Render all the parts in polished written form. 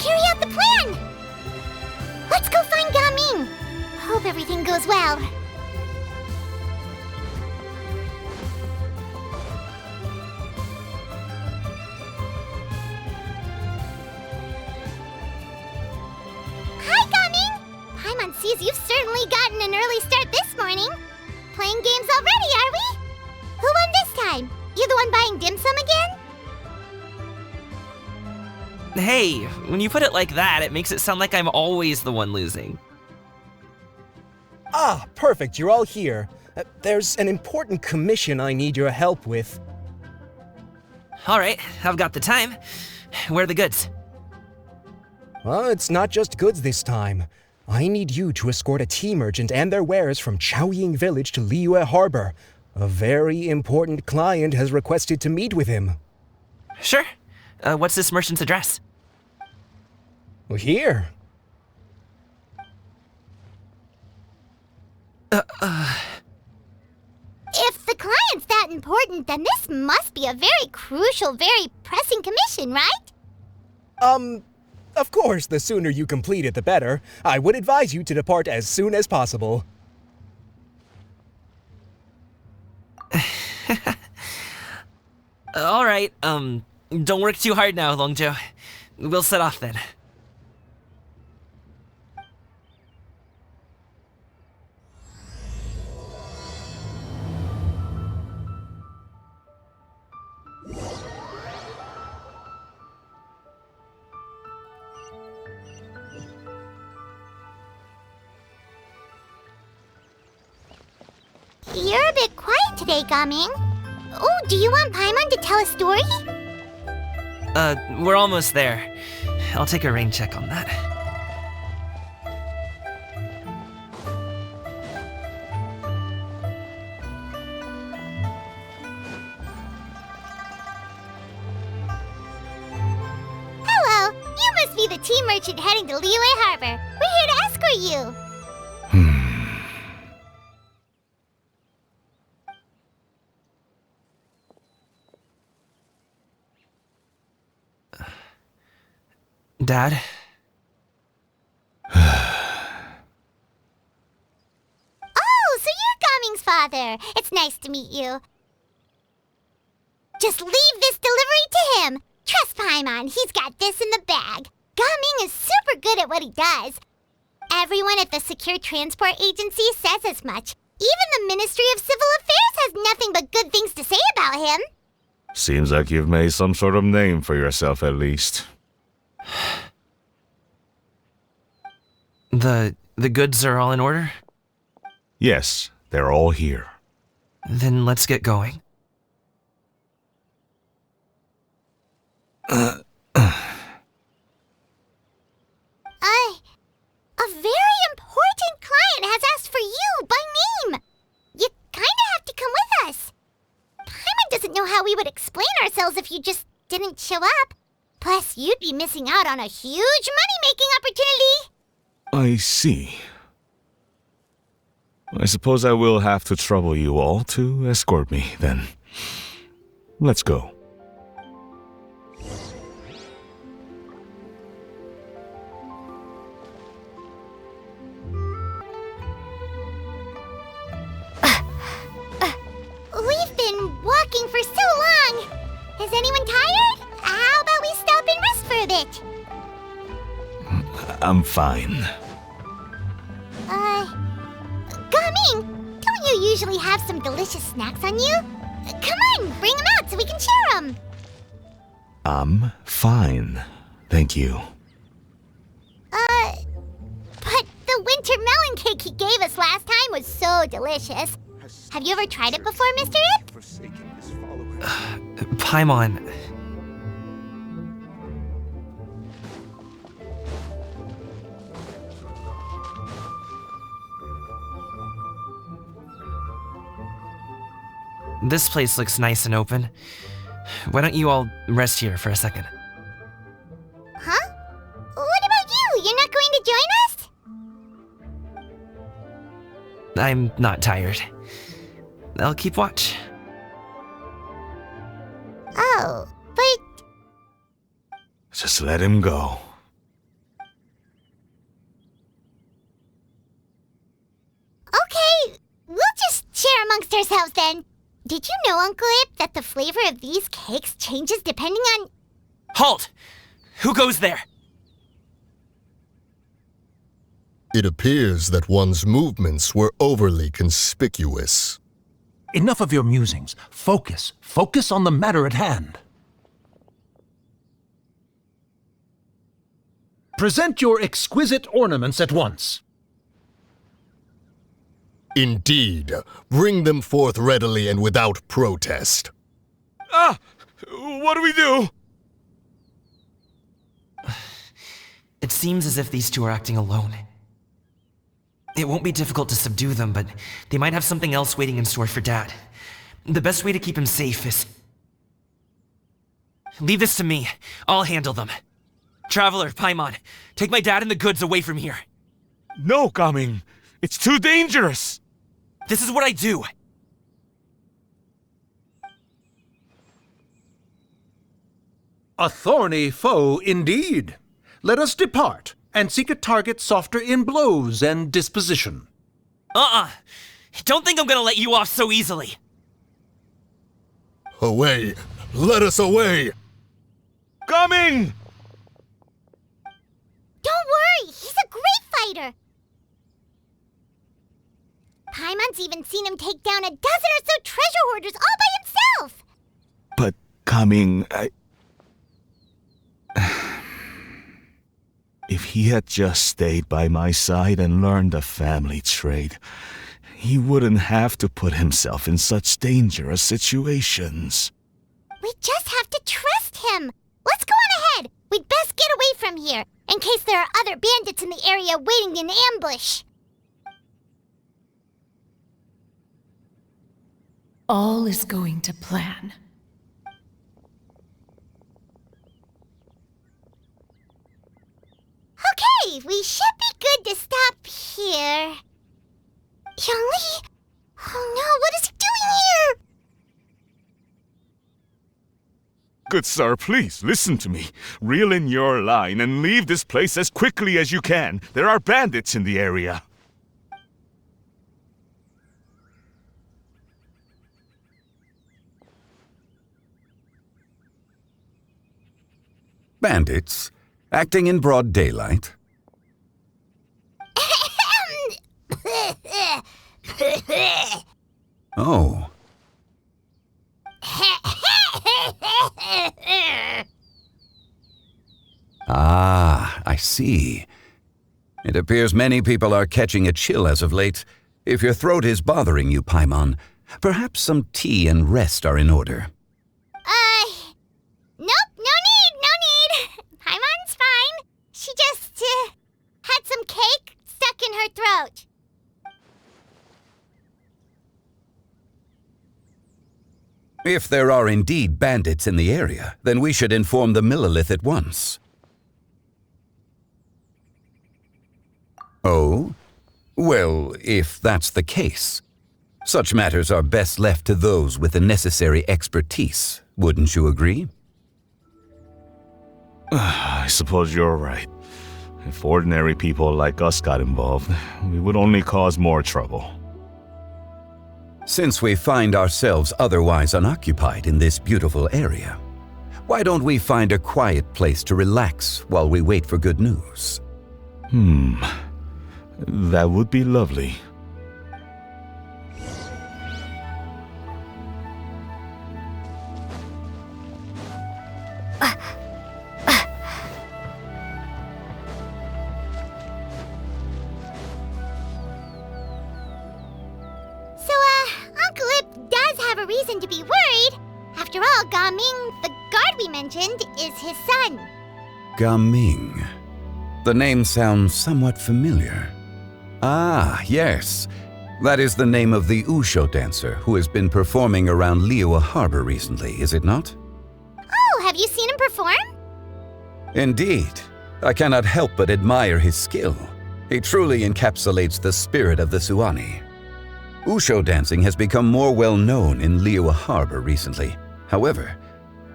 carry out the plan! Let's go find Gaming! Hope everything goes well. Hi, Gaming! Paimon sees you've certainly gotten an early start this morning. Playing games already, are we? Who won this time? You the one buying dim sum again? Hey, when you put it like that, it makes it sound like I'm always the one losing. Ah, perfect, you're all here. There's an important commission I need your help with. Alright, I've got the time. Where are the goods? Well, it's not just goods this time. I need you to escort a tea merchant and their wares from Chaoying Village to Liyue Harbor. A very important client has requested to meet with him. Sure. What's this merchant's address? Well, here. If the client's that important, then this must be a very crucial, very pressing commission, right? Of course, the sooner you complete it, the better. I would advise you to depart as soon as possible. Alright, don't work too hard now, Longjo. We'll set off then. You're a bit quiet today, Gaming. Oh, do you want Paimon to tell a story? We're almost there. I'll take a rain check on that. Hello, you must be the tea merchant heading to Liyue Harbor. We're here to escort you. Dad? Oh, so you're Gaming's father. It's nice to meet you. Just leave this delivery to him. Trust Paimon, he's got this in the bag. Gaming is super good at what he does. Everyone at the Secure Transport Agency says as much. Even the Ministry of Civil Affairs has nothing but good things to say about him. Seems like you've made some sort of name for yourself at least. The goods are all in order? Yes, they're all here. Then let's get going. A very important client has asked for you by name. You kinda have to come with us. Paimon doesn't know how we would explain ourselves if you just didn't show up. Plus, you'd be missing out on a huge money-making opportunity. I see. I suppose I will have to trouble you all to escort me, then. Let's go. We've been walking for so long. Is anyone tired? How about we stop and rest for a bit? I'm fine. Gaming, don't you usually have some delicious snacks on you? Come on, bring them out so we can share them. I'm fine. Thank you. But the winter melon cake he gave us last time was so delicious. Have you ever tried it before, Mr. Ip? Paimon. This place looks nice and open. Why don't you all rest here for a second? Huh? What about you? You're not going to join us? I'm not tired. I'll keep watch. Oh, but Just let him go. amongst ourselves then. Did you know, Uncle Ip, that the flavor of these cakes changes depending on... Halt! Who goes there? It appears that one's movements were overly conspicuous. Enough of your musings. Focus. Focus on the matter at hand. Present your exquisite ornaments at once. Indeed. Bring them forth readily and without protest. Ah! What do we do? It seems as if these two are acting alone. It won't be difficult to subdue them, but they might have something else waiting in store for Dad. The best way to keep him safe is... Leave this to me. I'll handle them. Traveler, Paimon, take my dad and the goods away from here. No, Gaming. It's too dangerous. This is what I do. A thorny foe indeed. Let us depart and seek a target softer in blows and disposition. Don't think I'm gonna let you off so easily. Away! Let us away! Coming! Don't worry, he's a great fighter. Paimon's even seen him take down a dozen or so treasure hoarders all by himself. But Gaming, If he had just stayed by my side and learned the family trade, he wouldn't have to put himself in such dangerous situations. We just have to trust him. Let's go on ahead. We'd best get away from here, in case there are other bandits in the area waiting in ambush. All is going to plan. Okay, we should be good to stop here. Youngli? Oh no, what is he doing here? Good sir, please listen to me. Reel in your line and leave this place as quickly as you can. There are bandits in the area. Bandits? Acting in broad daylight? Oh. Ah, I see. It appears many people are catching a chill as of late. If your throat is bothering you, Paimon, perhaps some tea and rest are in order. Nope, no need. Paimon's fine. She just, had some cake stuck in her throat. If there are indeed bandits in the area, then we should inform the Millilith at once. Oh? Well, if that's the case, such matters are best left to those with the necessary expertise, wouldn't you agree? I suppose you're right. If ordinary people like us got involved, we would only cause more trouble. Since we find ourselves otherwise unoccupied in this beautiful area, why don't we find a quiet place to relax while we wait for good news? That would be lovely. Uncle Ip does have a reason to be worried. After all, Gaming, the guard we mentioned, is his son. Gaming. The name sounds somewhat familiar. Ah, yes. That is the name of the Usho dancer who has been performing around Liyue Harbor recently, is it not? Oh, have you seen him perform? Indeed. I cannot help but admire his skill. He truly encapsulates the spirit of the Suani. Usho dancing has become more well-known in Liyue Harbor recently. However,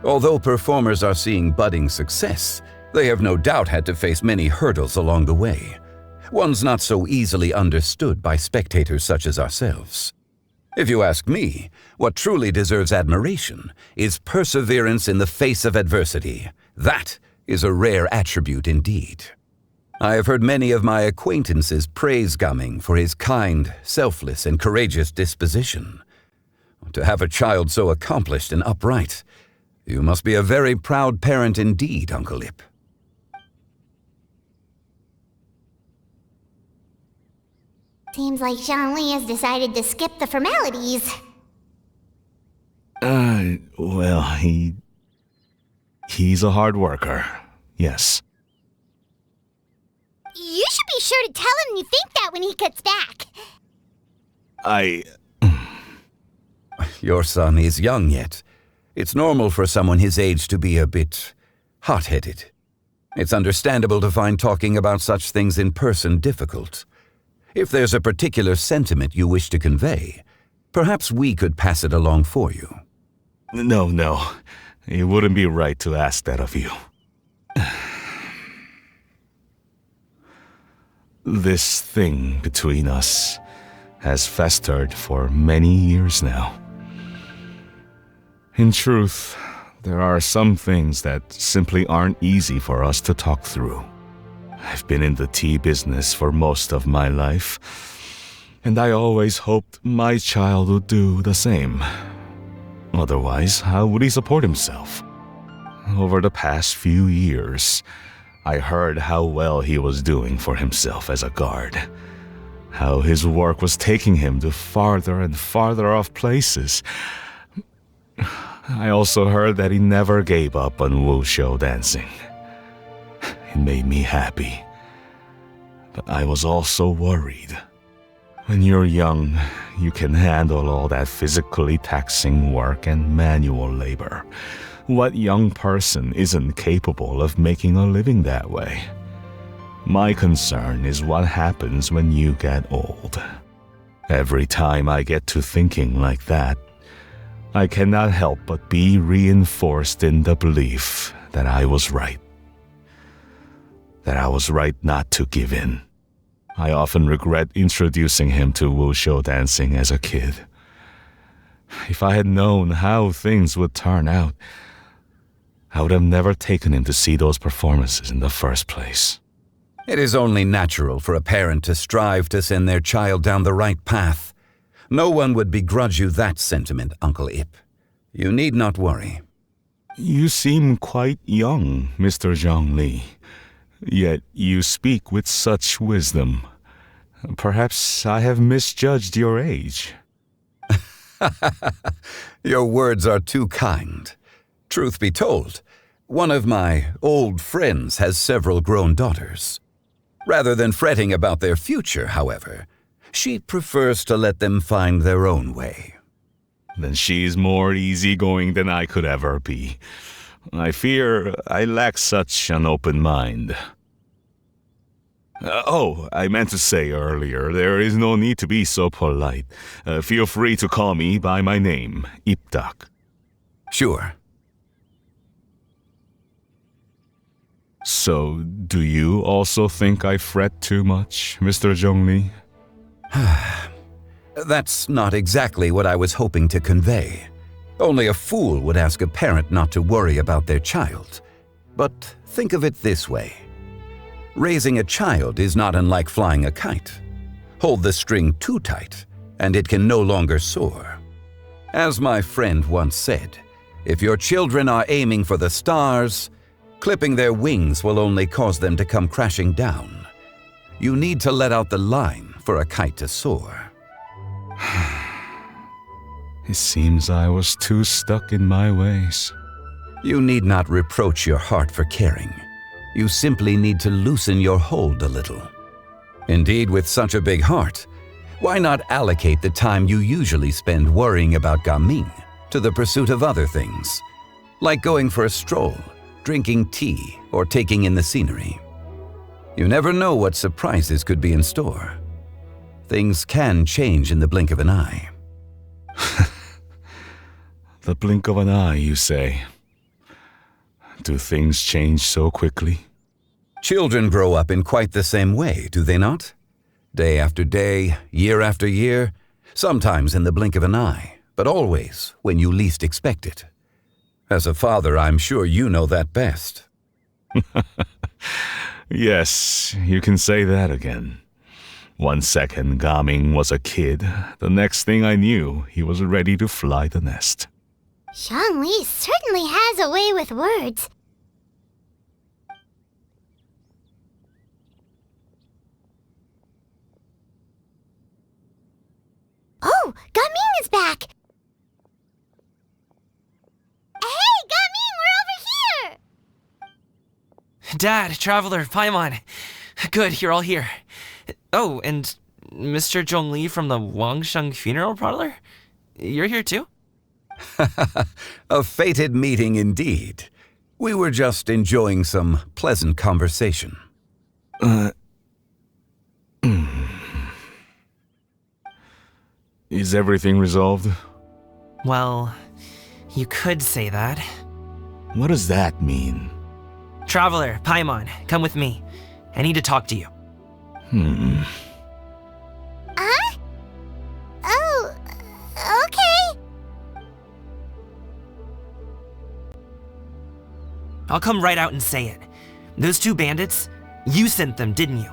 although performers are seeing budding success, they have no doubt had to face many hurdles along the way. One's not so easily understood by spectators such as ourselves. If you ask me, what truly deserves admiration is perseverance in the face of adversity. That is a rare attribute indeed. I have heard many of my acquaintances praise Gaming for his kind, selfless, and courageous disposition. To have a child so accomplished and upright, you must be a very proud parent indeed, Uncle Ip. Seems like Zhongli has decided to skip the formalities. Well, he's a hard worker, yes. You should be sure to tell him you think that when he gets back. Your son is young yet. It's normal for someone his age to be a bit hot-headed. It's understandable to find talking about such things in person difficult. If there's a particular sentiment you wish to convey, perhaps we could pass it along for you. No. It wouldn't be right to ask that of you. This thing between us has festered for many years now. In truth, there are some things that simply aren't easy for us to talk through. I've been in the tea business for most of my life, and I always hoped my child would do the same. Otherwise, how would he support himself? Over the past few years, I heard how well he was doing for himself as a guard. How his work was taking him to farther and farther off places. I also heard that he never gave up on wushou dancing. It made me happy. But I was also worried. When you're young, you can handle all that physically taxing work and manual labor. What young person isn't capable of making a living that way? My concern is what happens when you get old. Every time I get to thinking like that, I cannot help but be reinforced in the belief that I was right. That I was right not to give in. I often regret introducing him to wushou dancing as a kid. If I had known how things would turn out, I would have never taken him to see those performances in the first place. It is only natural for a parent to strive to send their child down the right path. No one would begrudge you that sentiment, Uncle Ip. You need not worry. You seem quite young, Mr. Zhongli. Yet you speak with such wisdom. Perhaps I have misjudged your age. Your words are too kind. Truth be told, one of my old friends has several grown daughters. Rather than fretting about their future, however, she prefers to let them find their own way. Then she's more easygoing than I could ever be. I fear I lack such an open mind. I meant to say earlier, there is no need to be so polite. Feel free to call me by my name, Ipdak. Sure. So, do you also think I fret too much, Mr. Zhongli? That's not exactly what I was hoping to convey. Only a fool would ask a parent not to worry about their child. But think of it this way. Raising a child is not unlike flying a kite. Hold the string too tight, and it can no longer soar. As my friend once said, if your children are aiming for the stars, clipping their wings will only cause them to come crashing down. You need to let out the line for a kite to soar. It seems I was too stuck in my ways. You need not reproach your heart for caring. You simply need to loosen your hold a little. Indeed, with such a big heart, why not allocate the time you usually spend worrying about Gaming to the pursuit of other things, like going for a stroll, drinking tea, or taking in the scenery? You never know what surprises could be in store. Things can change in the blink of an eye. The blink of an eye, you say? Do things change so quickly? Children grow up in quite the same way, do they not? Day after day, year after year, Sometimes in the blink of an eye, but always when you least expect it. As a father, I'm sure you know that best. Yes, you can say that again. 1 second Gaming was a kid, the next thing I knew, he was ready to fly the nest. Zhongli certainly has a way with words. Oh, Gaming is back! Hey, Gaming, we're over here! Dad, Traveler, Paimon. Good, you're all here. Oh, and Mr. Zhongli from the Wangsheng Funeral Parlor? You're here too? A fated meeting indeed. We were just enjoying some pleasant conversation. Is everything resolved? Well, you could say that. What does that mean? Traveler, Paimon, come with me. I need to talk to you. Huh? Oh, okay. I'll come right out and say it. Those 2 bandits, you sent them, didn't you?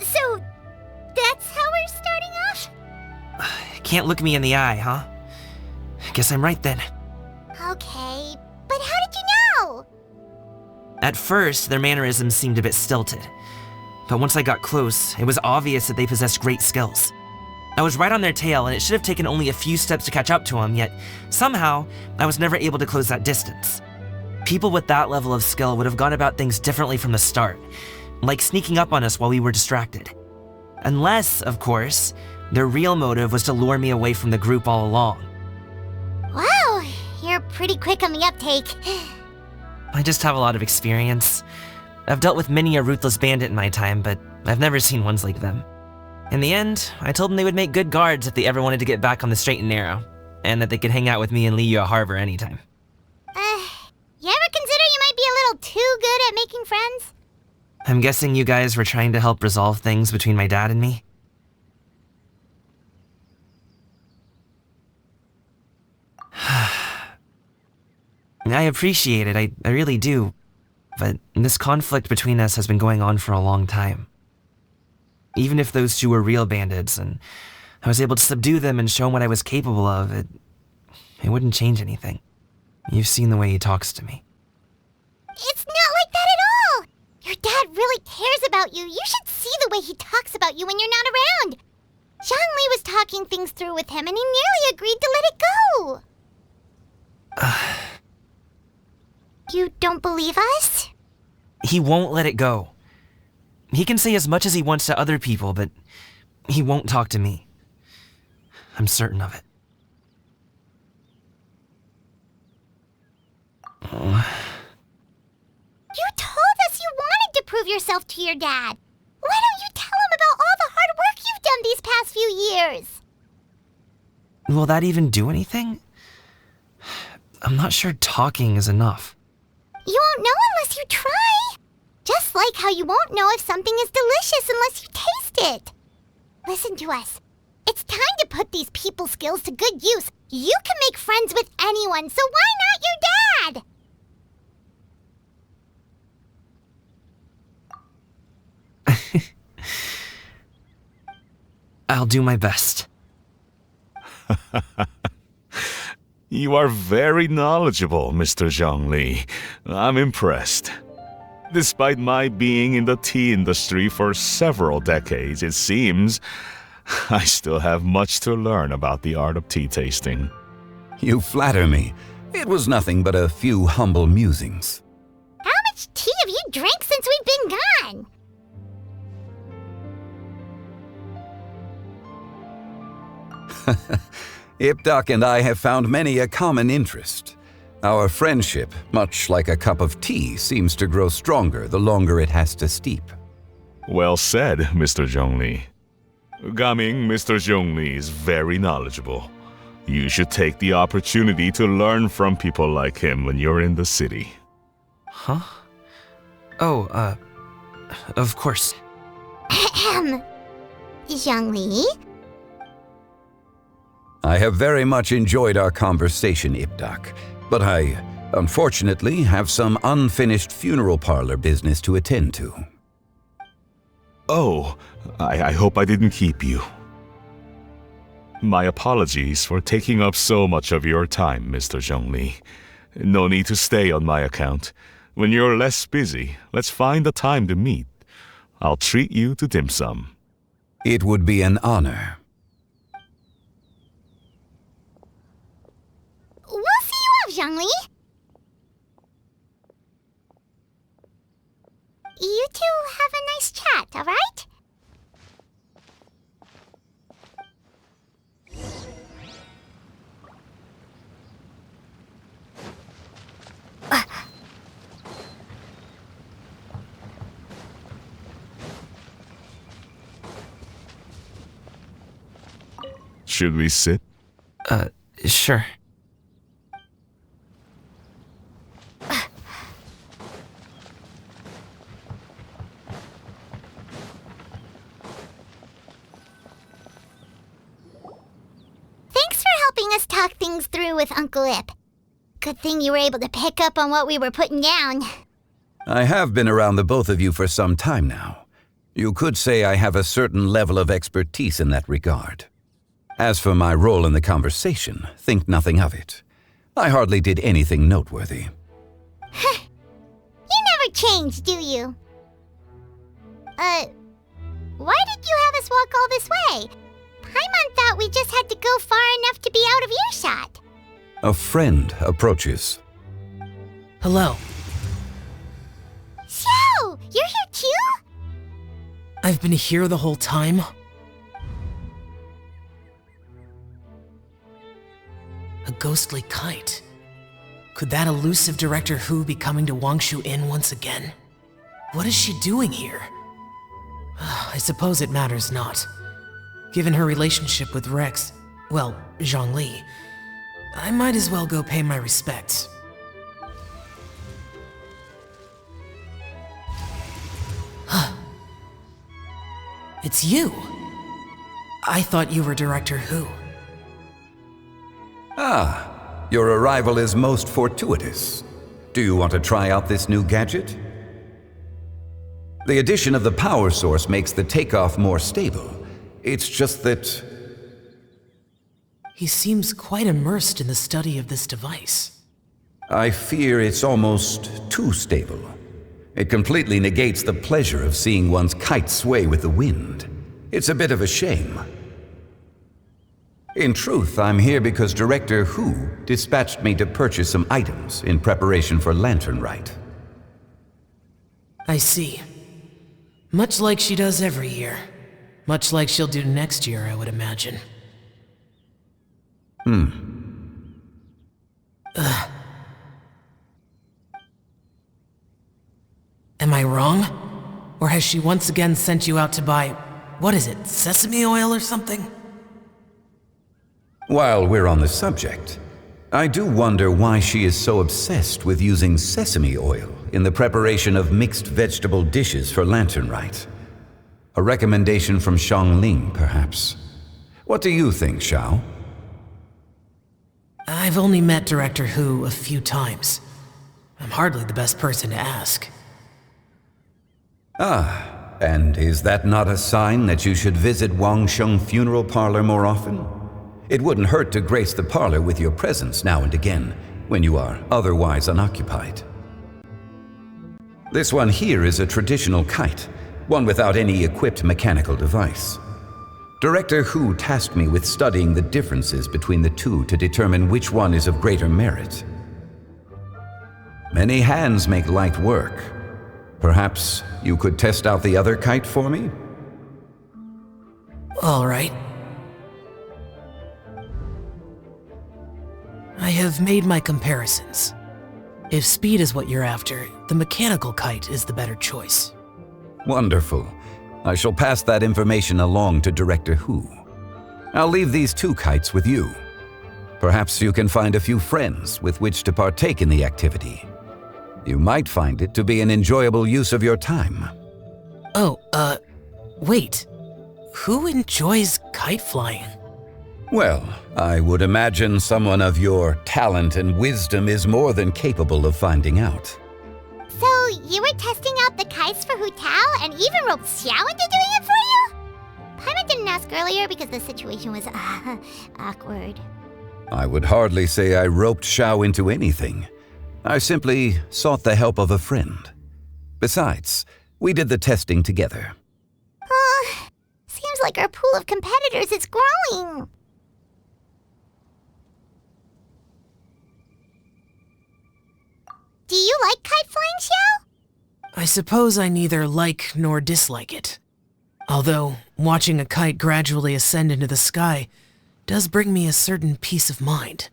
So that's how we're starting off? Can't look me in the eye, huh? Guess I'm right then. Okay, but how did you know? At first, their mannerisms seemed a bit stilted. But once I got close, it was obvious that they possessed great skills. I was right on their tail, and it should have taken only a few steps to catch up to them, yet somehow, I was never able to close that distance. People with that level of skill would have gone about things differently from the start, like sneaking up on us while we were distracted. Unless, of course, their real motive was to lure me away from the group all along. Wow, you're pretty quick on the uptake. I just have a lot of experience. I've dealt with many a ruthless bandit in my time, but I've never seen ones like them. In the end, I told them they would make good guards if they ever wanted to get back on the straight and narrow, and that they could hang out with me in Liyue Harbor anytime. You ever consider you might be a little too good at making friends? I'm guessing you guys were trying to help resolve things between my dad and me? I appreciate it, I really do. But this conflict between us has been going on for a long time. Even if those 2 were real bandits, and I was able to subdue them and show them what I was capable of, it wouldn't change anything. You've seen the way he talks to me. It's not like that at all! Your dad really cares about you. You should see the way he talks about you when you're not around. Zhongli was talking things through with him, and he nearly agreed to let it go. You don't believe us? He won't let it go. He can say as much as he wants to other people, but he won't talk to me. I'm certain of it. You told us you wanted to prove yourself to your dad. Why don't you tell him about all the hard work you've done these past few years? Will that even do anything? I'm not sure talking is enough. You won't know unless you try. Just like how you won't know if something is delicious unless you taste it. Listen to us. It's time to put these people skills to good use. You can make friends with anyone, so why not your dad? I'll do my best. You are very knowledgeable, Mr. Zhongli. I'm impressed. Despite my being in the tea industry for several decades, it seems I still have much to learn about the art of tea tasting. You flatter me. It was nothing but a few humble musings. How much tea have you drank since we've been gone? Ipdak and I have found many a common interest. Our friendship, much like a cup of tea, seems to grow stronger the longer it has to steep. Well said, Mr. Zhongli. Gaming, Mr. Zhongli is very knowledgeable. You should take the opportunity to learn from people like him when you're in the city. Huh? Oh, of course. Zhongli? I have very much enjoyed our conversation, Ipdak, but I, unfortunately, have some unfinished funeral parlor business to attend to. Oh, I hope I didn't keep you. My apologies for taking up so much of your time, Mr. Zhongli. No need to stay on my account. When you're less busy, let's find a time to meet. I'll treat you to dim sum. It would be an honor. We'll see you off, Zhongli. You two have a nice chat, alright? Should we sit? Sure. Thanks for helping us talk things through with Uncle Ip. Good thing you were able to pick up on what we were putting down. I have been around the both of you for some time now. You could say I have a certain level of expertise in that regard. As for my role in the conversation, think nothing of it. I hardly did anything noteworthy. You never change, do you? Why did you have us walk all this way? Paimon thought we just had to go far enough to be out of earshot. A friend approaches. Hello. So, you're here too? I've been here the whole time? A ghostly kite. Could that elusive Director Hu be coming to Wangshu Inn once again? What is she doing here? I suppose it matters not. Given her relationship with Rex, well, Zhongli, I might as well go pay my respects. It's you! I thought you were Director Hu. Ah, your arrival is most fortuitous. Do you want to try out this new gadget? The addition of the power source makes the takeoff more stable. It's just that... He seems quite immersed in the study of this device. I fear it's almost too stable. It completely negates the pleasure of seeing one's kite sway with the wind. It's a bit of a shame. In truth, I'm here because Director Hu dispatched me to purchase some items in preparation for Lantern Rite. I see. Much like she does every year. Much like she'll do next year, I would imagine. Am I wrong? Or has she once again sent you out to buy, what is it, sesame oil or something? While we're on the subject, I do wonder why she is so obsessed with using sesame oil in the preparation of mixed vegetable dishes for Lantern Rite. A recommendation from Xiangling, perhaps. What do you think, Xiao? I've only met Director Hu a few times. I'm hardly the best person to ask. Ah, and is that not a sign that you should visit Wangsheng Funeral Parlor more often? It wouldn't hurt to grace the parlor with your presence now and again, when you are otherwise unoccupied. This one here is a traditional kite, one without any equipped mechanical device. Director Hu tasked me with studying the differences between the two to determine which one is of greater merit. Many hands make light work. Perhaps you could test out the other kite for me? All right. I have made my comparisons. If speed is what you're after, the mechanical kite is the better choice. Wonderful. I shall pass that information along to Director Hu. I'll leave these two kites with you. Perhaps you can find a few friends with which to partake in the activity. You might find it to be an enjoyable use of your time. Oh, Wait, who enjoys kite flying? Well, I would imagine someone of your talent and wisdom is more than capable of finding out. So, you were testing out the kites for Hu Tao and even roped Xiao into doing it for you? Paimon didn't ask earlier because the situation was awkward. I would hardly say I roped Xiao into anything. I simply sought the help of a friend. Besides, we did the testing together. Seems like our pool of competitors is growing. Do you like kite flying, Xiao? I suppose I neither like nor dislike it. Although, watching a kite gradually ascend into the sky does bring me a certain peace of mind.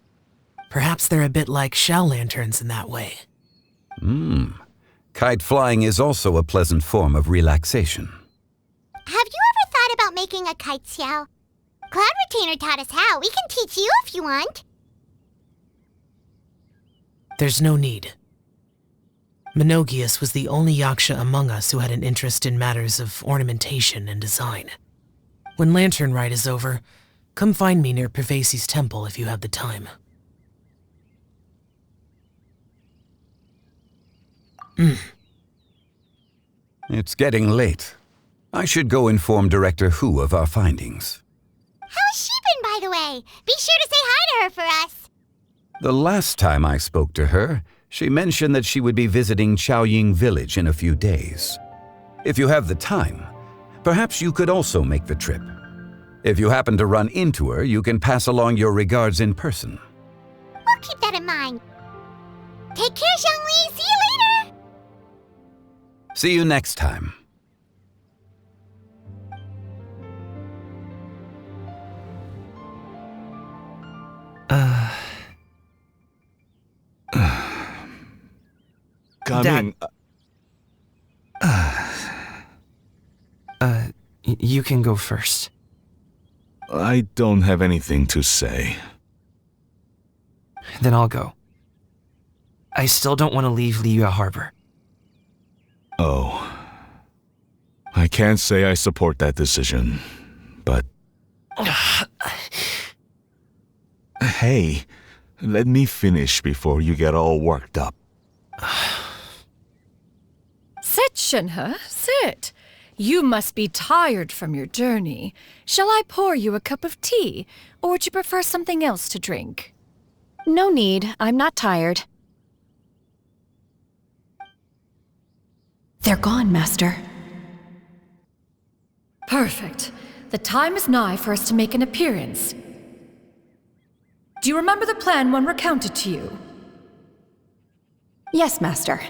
Perhaps they're a bit like shell lanterns in that way. Kite flying is also a pleasant form of relaxation. Have you ever thought about making a kite, Xiao? Cloud Retainer taught us how. We can teach you if you want. There's no need. Menogius was the only Yaksha among us who had an interest in matters of ornamentation and design. When Lantern Rite is over, come find me near Pervasi's temple if you have the time. It's getting late. I should go inform Director Hu of our findings. How's she been, by the way? Be sure to say hi to her for us. The last time I spoke to her, she mentioned that she would be visiting Chaoying Village in a few days. If you have the time, perhaps you could also make the trip. If you happen to run into her, you can pass along your regards in person. We'll keep that in mind. Take care, Zhongli. See you later. See you next time. Coming. You can go first. I don't have anything to say. Then I'll go. I still don't want to leave Liyue Harbor. Oh. I can't say I support that decision, but... Hey, let me finish before you get all worked up. Sit, Shenhe, sit. You must be tired from your journey. Shall I pour you a cup of tea, or would you prefer something else to drink? No need. I'm not tired. They're gone, Master. Perfect. The time is nigh for us to make an appearance. Do you remember the plan when recounted to you? Yes, Master.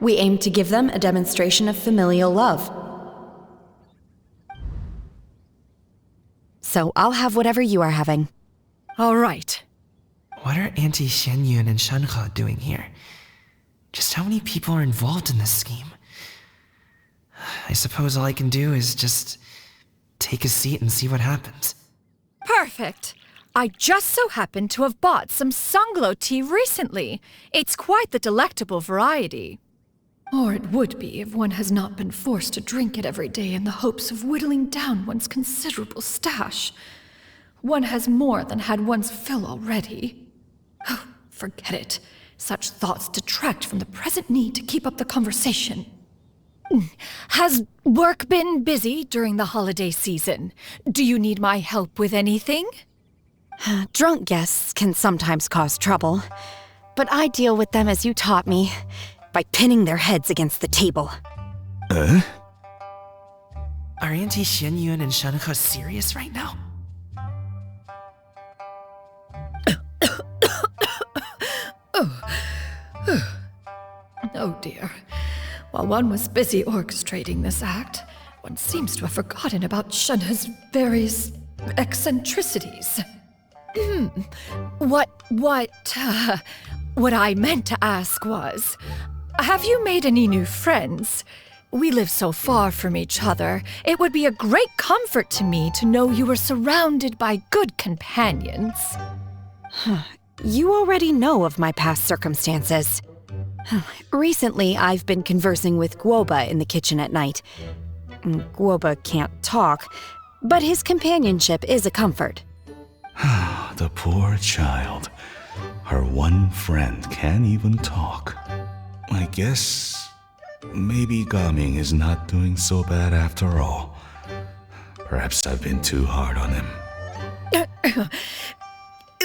We aim to give them a demonstration of familial love. So I'll have whatever you are having. All right. What are Auntie Xianyun and Shenhe doing here? Just how many people are involved in this scheme? I suppose all I can do is just take a seat and see what happens. Perfect. I just so happen to have bought some Sunglow tea recently. It's quite the delectable variety. Or it would be if one has not been forced to drink it every day in the hopes of whittling down one's considerable stash. One has more than had one's fill already. Oh, forget it. Such thoughts detract from the present need to keep up the conversation. Has work been busy during the holiday season? Do you need my help with anything? Drunk guests can sometimes cause trouble, but I deal with them as you taught me, by pinning their heads against the table. Are Auntie Xianyun and Shenhe serious right now? Oh dear. While one was busy orchestrating this act, one seems to have forgotten about Shenhe's various eccentricities. What I meant to ask was, have you made any new friends? We live so far from each other. It would be a great comfort to me to know you were surrounded by good companions. You already know of my past circumstances. Recently, I've been conversing with Guoba in the kitchen at night. Guoba can't talk, but his companionship is a comfort. The poor child. Her one friend can't even talk. I guess maybe Gaming is not doing so bad after all. Perhaps I've been too hard on him.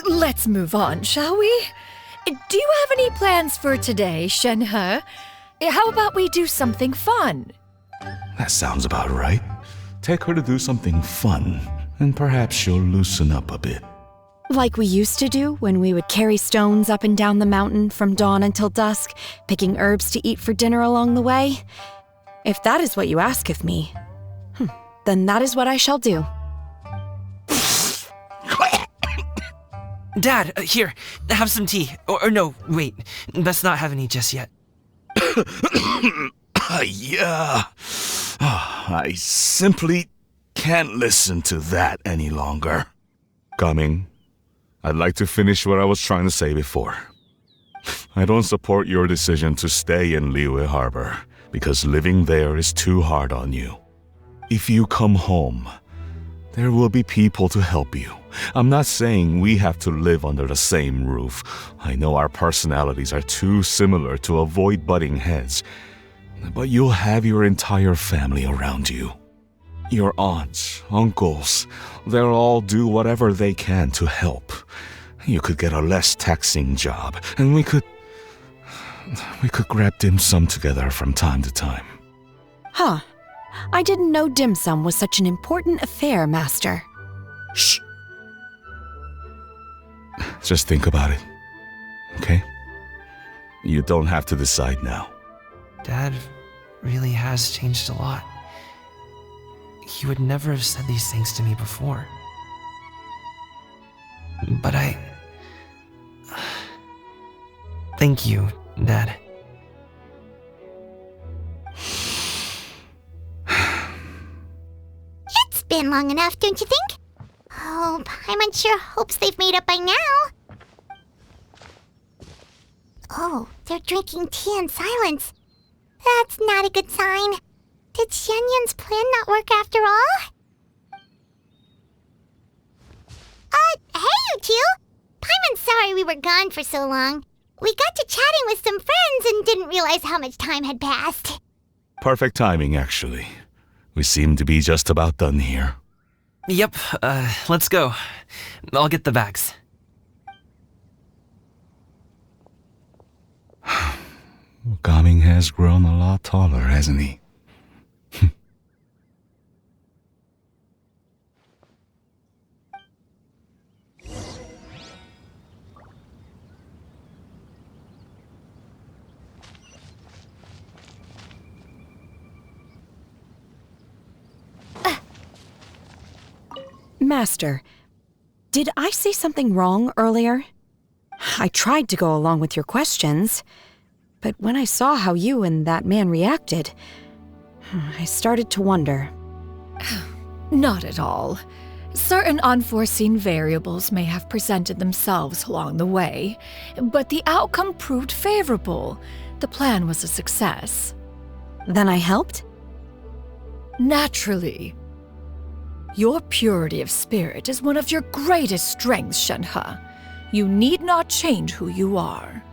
Let's move on, shall we? Do you have any plans for today, Shenhe? How about we do something fun? That sounds about right. Take her to do something fun, and perhaps she'll loosen up a bit. Like we used to do when we would carry stones up and down the mountain from dawn until dusk, picking herbs to eat for dinner along the way. If that is what you ask of me, then that is what I shall do. Dad, here, have some tea. Or no, wait, best not have any just yet. Yeah. I simply can't listen to that any longer. Coming. I'd like to finish what I was trying to say before. I don't support your decision to stay in Liyue Harbor, because living there is too hard on you. If you come home, there will be people to help you. I'm not saying we have to live under the same roof. I know our personalities are too similar to avoid butting heads. But you'll have your entire family around you. Your aunts, uncles, they'll all do whatever they can to help. You could get a less taxing job, and we could grab dim sum together from time to time. Huh. I didn't know dim sum was such an important affair, Master. Shh. Just think about it, okay? You don't have to decide now. Dad really has changed a lot. He would never have said these things to me before. But thank you, Dad. It's been long enough, don't you think? Oh, Paimon sure hopes they've made up by now. Oh, they're drinking tea in silence. That's not a good sign. Did Xianyun's plan not work after all? Hey you two! Paimon's sorry we were gone for so long. We got to chatting with some friends and didn't realize how much time had passed. Perfect timing, actually. We seem to be just about done here. Yep, let's go. I'll get the bags. Gaming has grown a lot taller, hasn't he? Master, did I say something wrong earlier? I tried to go along with your questions, but when I saw how you and that man reacted, I started to wonder. Not at all. Certain unforeseen variables may have presented themselves along the way, but the outcome proved favorable. The plan was a success. Then I helped? Naturally. Your purity of spirit is one of your greatest strengths, Shenhe. You need not change who you are.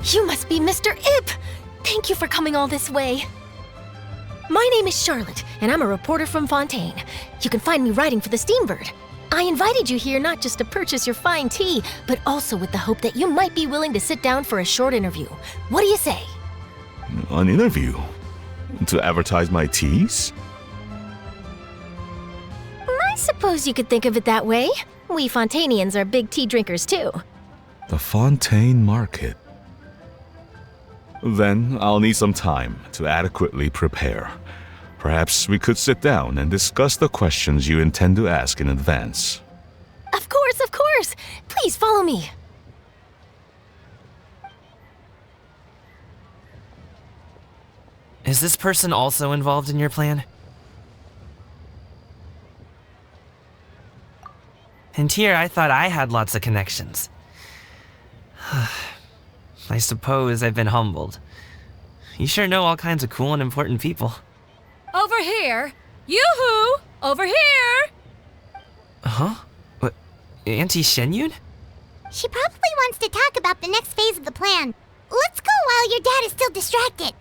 You must be Mr. Ip! Thank you for coming all this way. My name is Charlotte, and I'm a reporter from Fontaine. You can find me writing for the Steambird. I invited you here not just to purchase your fine tea, but also with the hope that you might be willing to sit down for a short interview. What do you say? An interview? To advertise my teas? I suppose you could think of it that way. We Fontainians are big tea drinkers too. The Fontaine Market. Then I'll need some time to adequately prepare. Perhaps we could sit down and discuss the questions you intend to ask in advance. Of course, of course! Please follow me. Is this person also involved in your plan? And here I thought I had lots of connections. I suppose I've been humbled. You sure know all kinds of cool and important people. Over here! Yoo-hoo! Over here! Huh? What? Auntie Shenyun? She probably wants to talk about the next phase of the plan. Let's go while your dad is still distracted.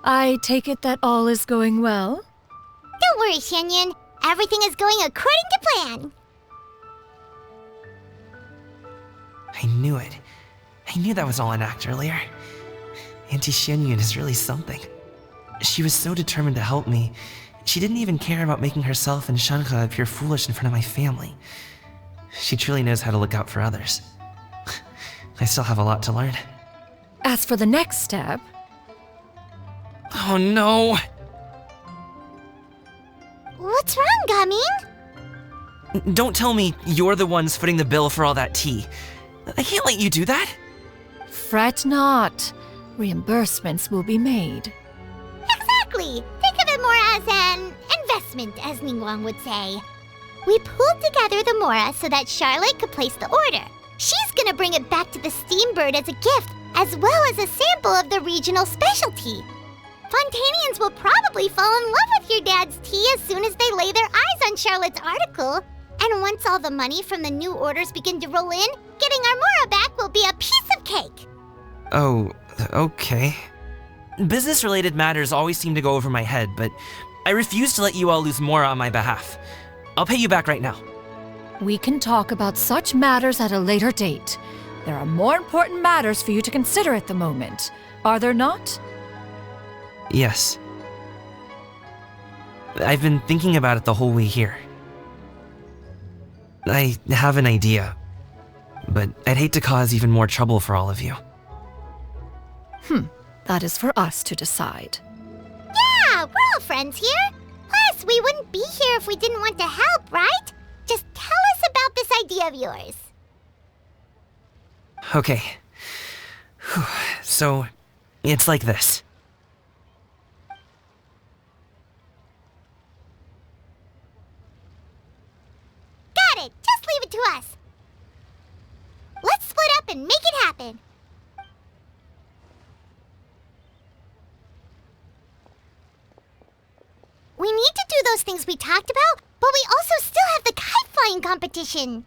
I take it that all is going well? Don't worry, Shenyun. Everything is going according to plan. I knew it. I knew that was all an act earlier. Auntie Shenyun is really something. She was so determined to help me. She didn't even care about making herself and Shanka appear foolish in front of my family. She truly knows how to look out for others. I still have a lot to learn. As for the next step... Oh no! What's wrong, Gaming? Don't tell me you're the ones footing the bill for all that tea. I can't let you do that. Fret not. Reimbursements will be made. Exactly. Think of it more as an investment, as Ningguang would say. We pulled together the Mora so that Charlotte could place the order. She's gonna bring it back to the Steambird as a gift, as well as a sample of the regional specialty. Fontanians will probably fall in love with your dad's tea as soon as they lay their eyes on Charlotte's article. And once all the money from the new orders begin to roll in, getting our Mora back will be a piece of cake. Oh, okay. Business-related matters always seem to go over my head, but I refuse to let you all lose Mora on my behalf. I'll pay you back right now. We can talk about such matters at a later date. There are more important matters for you to consider at the moment, are there not? Yes. I've been thinking about it the whole way here. I have an idea, but I'd hate to cause even more trouble for all of you. That is for us to decide. Yeah, we're all friends here. Plus, we wouldn't be here if we didn't want to help, right? Just tell us about this idea of yours. Okay. So, it's like this. Got it. Just leave it to us. Let's split up and make it happen. We need to do those things we talked about, but we also still have the kite flying competition.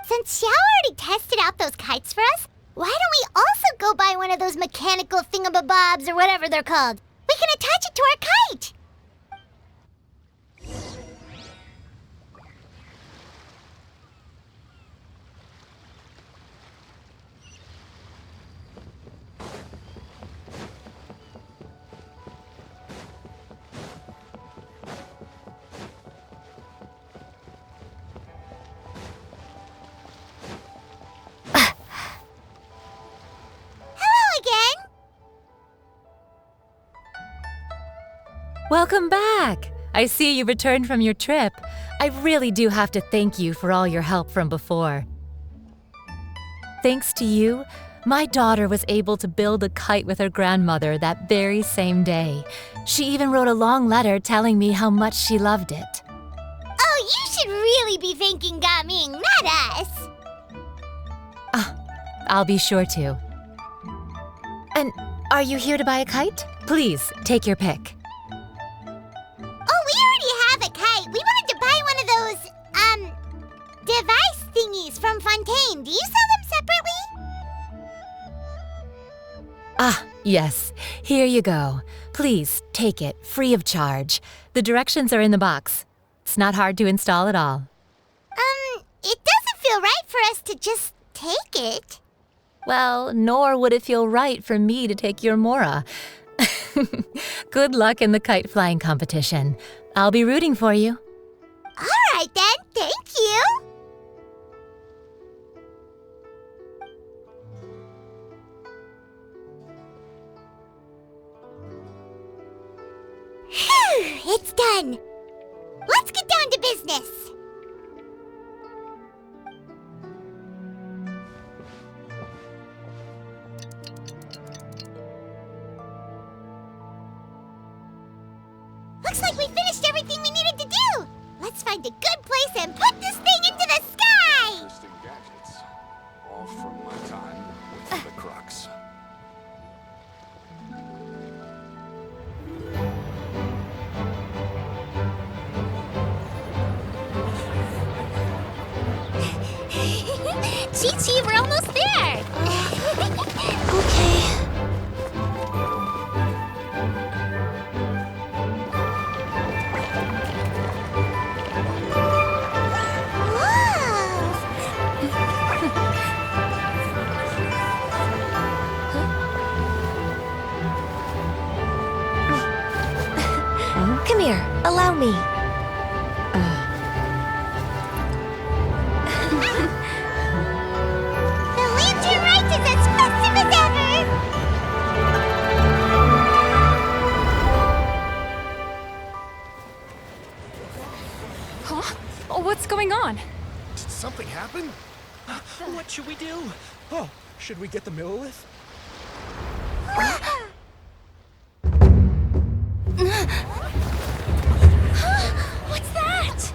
Since Xiao already tested out those kites for us, why don't we also go buy one of those mechanical thingamabobs or whatever they're called? We can attach it to our kite. Welcome back! I see you returned from your trip. I really do have to thank you for all your help from before. Thanks to you, my daughter was able to build a kite with her grandmother that very same day. She even wrote a long letter telling me how much she loved it. Oh, you should really be thanking Gaming, not us. I'll be sure to. And are you here to buy a kite? Please, take your pick. Oh, we already have a kite. We wanted to buy one of those, device thingies from Fontaine. Do you sell them separately? Yes. Here you go. Please, take it, free of charge. The directions are in the box. It's not hard to install at all. It doesn't feel right for us to just take it. Well, nor would it feel right for me to take your Mora. Good luck in the kite flying competition. I'll be rooting for you. All right then, thank you. Phew, it's done. Let's get down to business. Looks like we finished everything we needed to do. Let's find a good place and put this thing into the sky! Interesting gadgets. All from my time with the Crux. Chi-Chi, we're almost there! Okay. Come here, allow me. The lantern rite is as festive as ever! Huh? Oh, what's going on? Did something happen? What should we do? Oh, should we get the Millilith? What's that?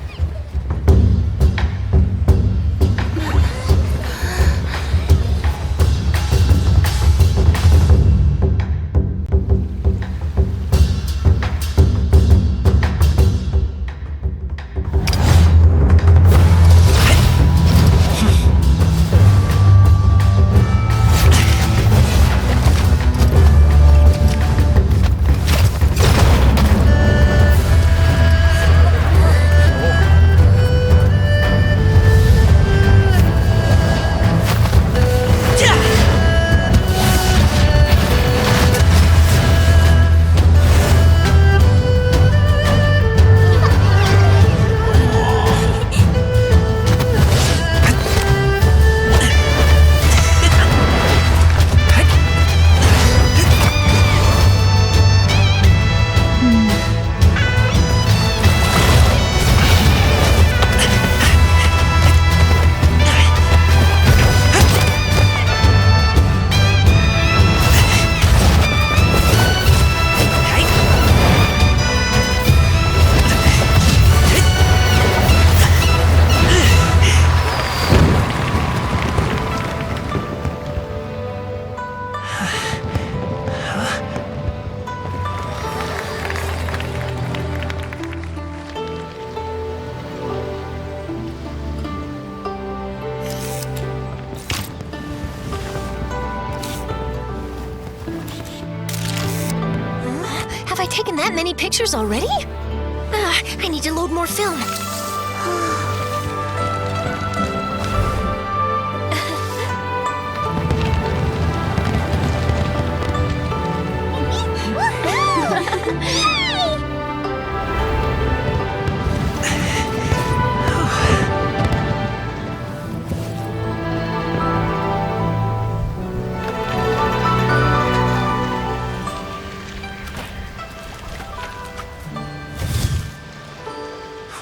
Have I taken that many pictures already? I need to load more film.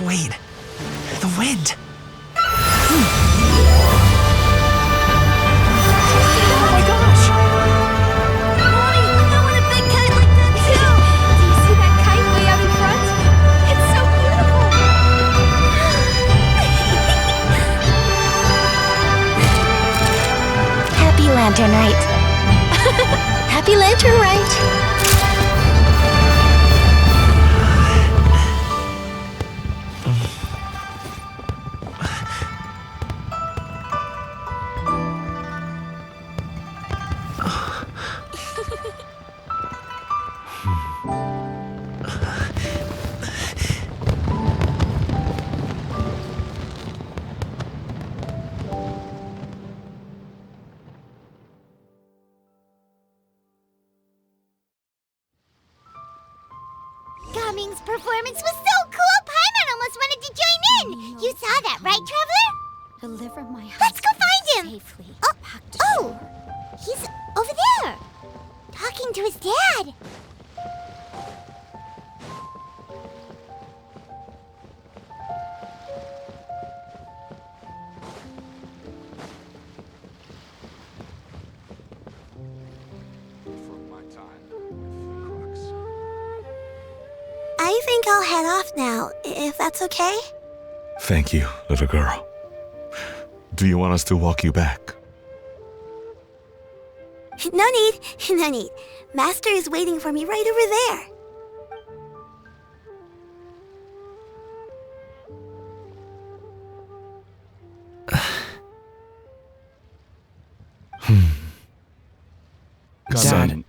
Wait, the wind. Oh my gosh! Mommy, I want a big kite like that too! Do you see that kite way out in front? It's so beautiful! Happy Lantern Rite. Happy Lantern Rite. Gaming's performance was so cool, Paimon almost wanted to join in! You saw that, right, Traveler? Deliver my Let's go find him! safely. Oh! He's over there! Talking to his dad! From my time with the Crux. I think all head off now, if that's okay? Thank you, little girl. Do you want us to walk you back? No need, no need. Master is waiting for me right over there. Dad.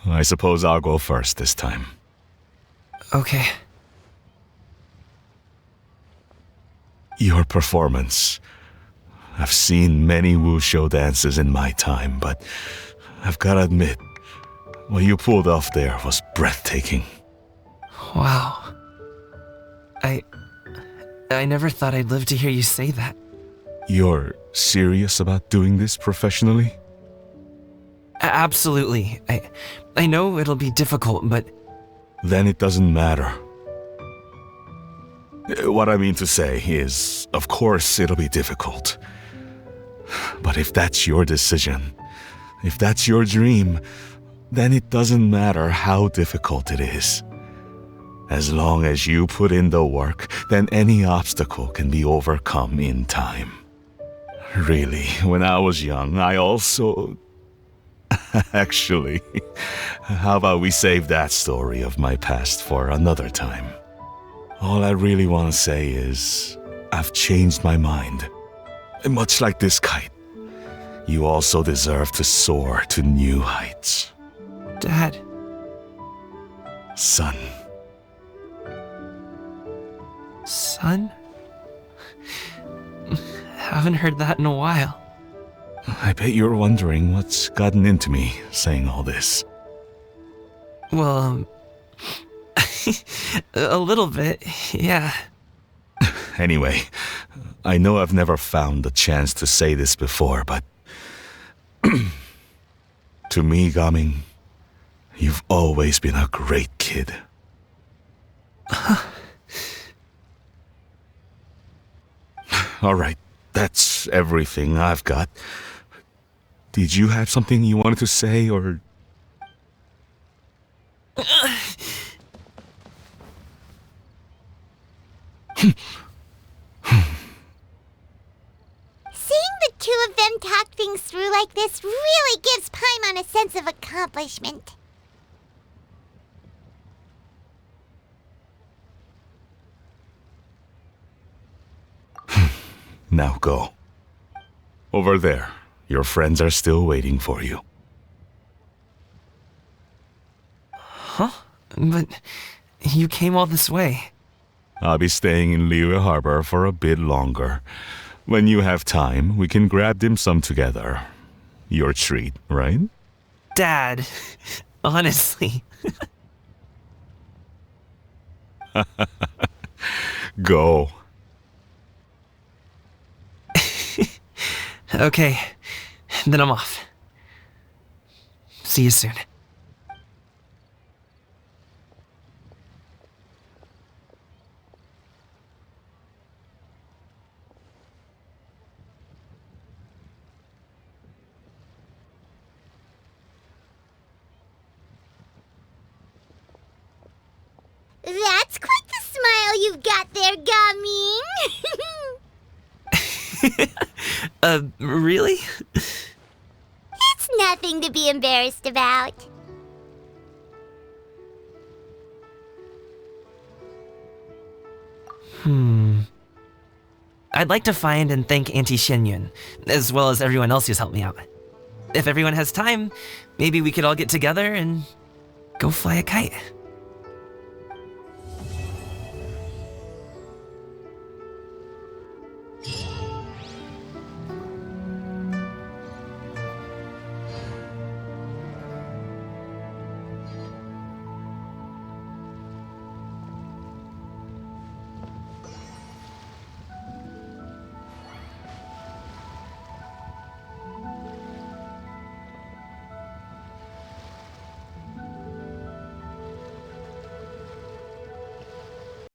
I suppose I'll go first this time. Okay. Your performance. I've seen many wushou dances in my time, but I've gotta admit, what you pulled off there was breathtaking. Wow. I never thought I'd live to hear you say that. You're serious about doing this professionally? Absolutely. I know it'll be difficult, but... Then it doesn't matter. What I mean to say is, of course it'll be difficult. But if that's your decision, if that's your dream, then it doesn't matter how difficult it is. As long as you put in the work, then any obstacle can be overcome in time. Really, when I was young, I also... Actually, how about we save that story of my past for another time? All I really want to say is, I've changed my mind. And much like this kite, you also deserve to soar to new heights. Dad. Son. Son? Haven't heard that in a while. I bet you're wondering what's gotten into me saying all this. Well, a little bit, yeah. Anyway, I know I've never found the chance to say this before, but... to me, Gaming, you've always been a great kid. Alright, that's everything I've got. Did you have something you wanted to say, or... Seeing the two of them talk things through like this really gives Paimon a sense of accomplishment. Now go. Over there. Your friends are still waiting for you. Huh? But you came all this way. I'll be staying in Liyue Harbor for a bit longer. When you have time, we can grab dim sum together. Your treat, right? Dad, honestly. Go. Okay, then I'm off. See you soon. That's quite the smile you've got there, Gaming. Really? It's nothing to be embarrassed about. I'd like to find and thank Auntie Xinyun, as well as everyone else who's helped me out. If everyone has time, maybe we could all get together and go fly a kite.